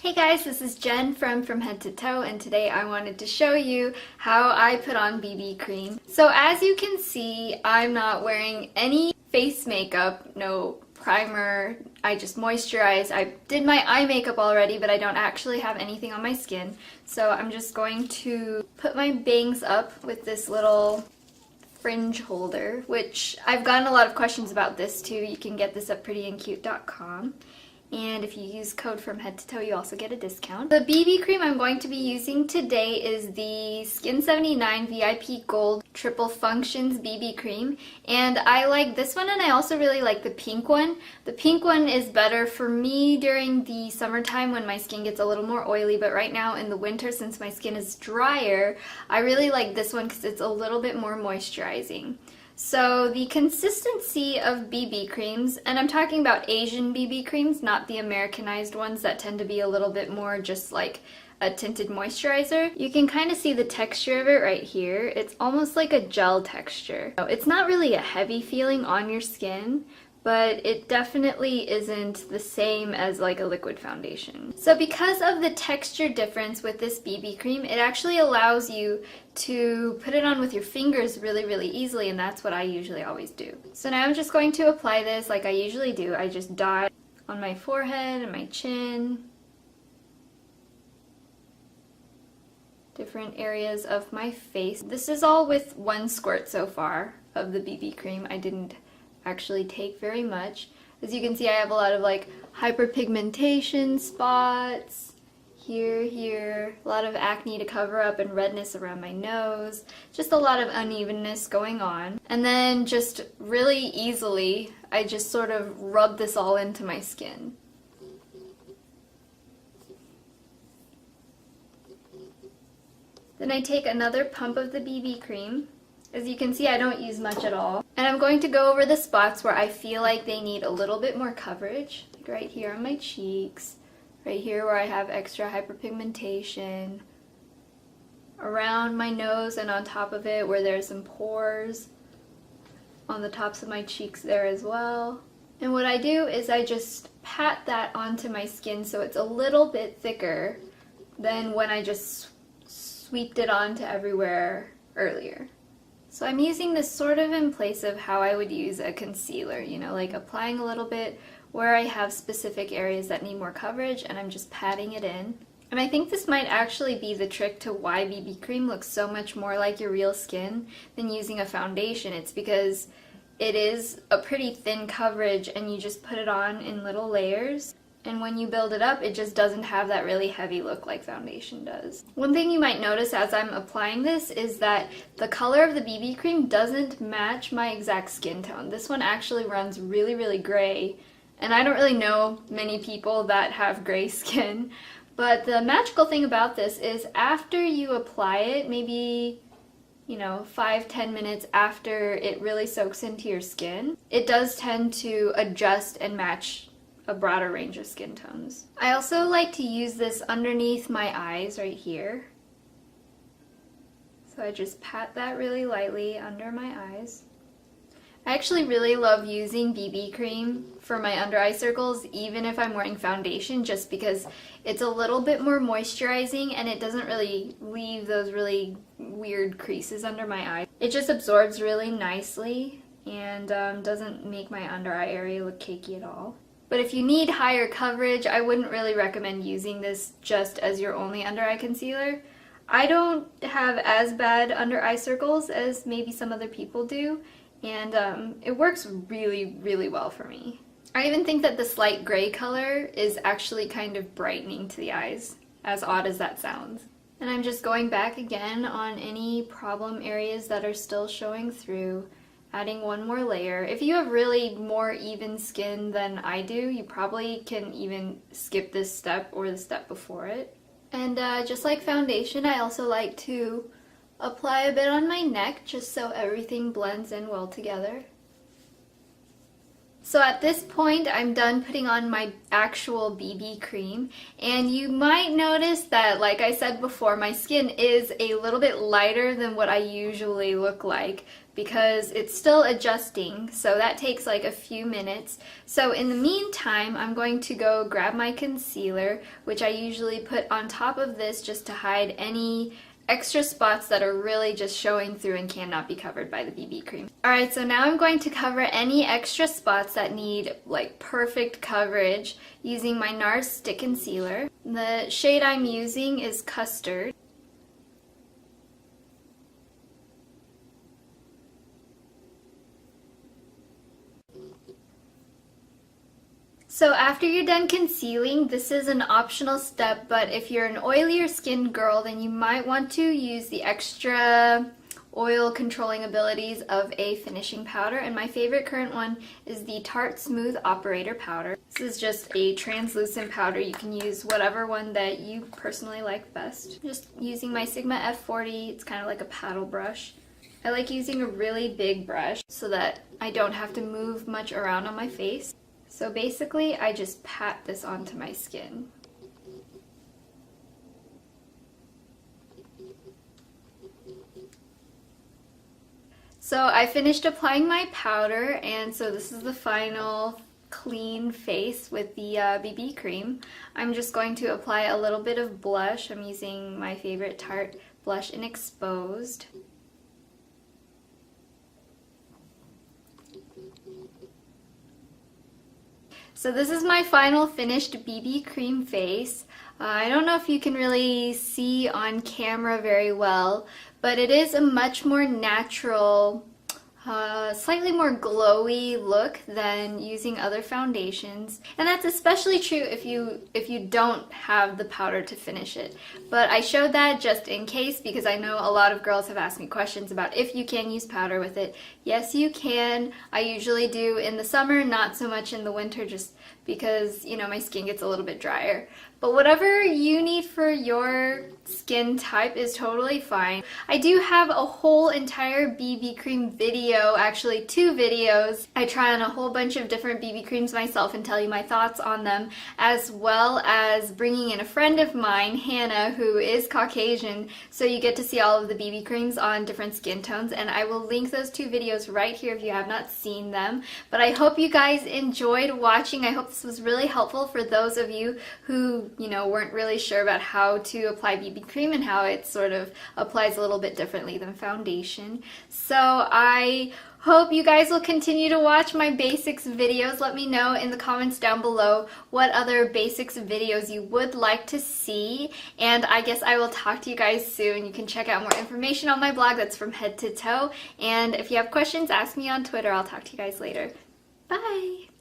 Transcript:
Hey guys, this is Jen from Head to Toe, and today I wanted to show you how I put on BB cream. So as you can see, I'm not wearing any face makeup, no primer, I just moisturize. I did my eye makeup already, but I don't actually have anything on my skin. So I'm just going to put my bangs up with this little fringe holder, which I've gotten a lot of questions about this too. You can get this at prettyandcute.com. And if you use code from Head to Toe, you also get a discount. The BB cream I'm going to be using today is the Skin 79 VIP Gold Triple Functions BB cream. And I like this one, and I also really like the pink one. The pink one is better for me during the summertime when my skin gets a little more oily, but right now in the winter, since my skin is drier, I really like this one because it's a little bit more moisturizing. So the consistency of BB creams, and I'm talking about Asian BB creams, not the Americanized ones that tend to be a little bit more just like a tinted moisturizer. You can kind of see the texture of it right here. It's almost like a gel texture. It's not really a heavy feeling on your skin, but it definitely isn't the same as like a liquid foundation. So because of the texture difference with this BB cream, it actually allows you to put it on with your fingers really easily, and that's what I usually always do. So now I'm just going to apply this like I usually do. I just dot on my forehead and my chin, different areas of my face. This is all with one squirt so far of the BB cream. I didn't actually take very much. As you can see, I have a lot of like hyperpigmentation spots here, a lot of acne to cover up, and redness around my nose, just a lot of unevenness going on. And then just really easily, I just sort of rub this all into my skin. Then I take another pump of the BB cream. As you can see, I don't use much at all. And I'm going to go over the spots where I feel like they need a little bit more coverage. Like right here on my cheeks, right here where I have extra hyperpigmentation, around my nose and on top of it where there's some pores, on the tops of my cheeks there as well. And what I do is I just pat that onto my skin so it's a little bit thicker than when I just sweeped it onto everywhere earlier. So I'm using this sort of in place of how I would use a concealer, you know, like applying a little bit where I have specific areas that need more coverage, and I'm just patting it in. And I think this might actually be the trick to why BB cream looks so much more like your real skin than using a foundation. It's because it is a pretty thin coverage and you just put it on in little layers. And when you build it up, it just doesn't have that really heavy look like foundation does. One thing you might notice as I'm applying this is that the color of the BB cream doesn't match my exact skin tone. This one actually runs really gray, and I don't really know many people that have gray skin. But the magical thing about this is after you apply it, maybe 5-10 minutes after it really soaks into your skin, it does tend to adjust and match a broader range of skin tones. I also like to use this underneath my eyes right here. So I just pat that really lightly under my eyes. I actually really love using BB cream for my under eye circles even if I'm wearing foundation, just because it's a little bit more moisturizing and it doesn't really leave those really weird creases under my eye. It just absorbs really nicely and doesn't make my under eye area look cakey at all. But if you need higher coverage, I wouldn't really recommend using this just as your only under eye concealer. I don't have as bad under eye circles as maybe some other people do, and it works really well for me. I even think that the slight gray color is actually kind of brightening to the eyes, as odd as that sounds. And I'm just going back again on any problem areas that are still showing through, adding one more layer. If you have really more even skin than I do, you probably can even skip this step or the step before it. And just like foundation, I also like to apply a bit on my neck just so everything blends in well together. So at this point, I'm done putting on my actual BB cream, and you might notice that, like I said before, my skin is a little bit lighter than what I usually look like because it's still adjusting, so that takes like a few minutes. So in the meantime, I'm going to go grab my concealer, which I usually put on top of this just to hide any extra spots that are really just showing through and cannot be covered by the BB cream. Alright, so now I'm going to cover any extra spots that need like perfect coverage using my NARS Stick Concealer. The shade I'm using is Custard. So after you're done concealing, this is an optional step, but if you're an oilier skinned girl, then you might want to use the extra oil controlling abilities of a finishing powder, and my favorite current one is the Tarte Smooth Operator Powder. This is just a translucent powder. You can use whatever one that you personally like best. Just using my Sigma F40, it's kind of like a paddle brush. I like using a really big brush so that I don't have to move much around on my face. So basically, I just pat this onto my skin. So I finished applying my powder, and so this is the final clean face with the BB cream. I'm just going to apply a little bit of blush. I'm using my favorite Tarte blush in Exposed. So this is my final finished BB cream face. I don't know if you can really see on camera very well, but it is a much more natural, slightly more glowy look than using other foundations, and that's especially true if you don't have the powder to finish it. But I showed that just in case because I know a lot of girls have asked me questions about if you can use powder with it. Yes, you can. I usually do in the summer, not so much in the winter, just because, you know, my skin gets a little bit drier. But whatever you need for your skin type is totally fine. I do have a whole entire BB cream video, actually 2 videos. I try on a whole bunch of different BB creams myself and tell you my thoughts on them, as well as bringing in a friend of mine, Hannah, who is Caucasian, so you get to see all of the BB creams on different skin tones, and I will link those 2 videos right here if you have not seen them. But I hope you guys enjoyed watching. I hope this was really helpful for those of you who, you know, weren't really sure about how to apply BB cream and how it sort of applies a little bit differently than foundation. So I hope you guys will continue to watch my basics videos. Let me know in the comments down below what other basics videos you would like to see, and I guess I will talk to you guys soon. You can check out more information on my blog that's from head to toe, and if you have questions, ask me on Twitter. I'll talk to you guys later. Bye!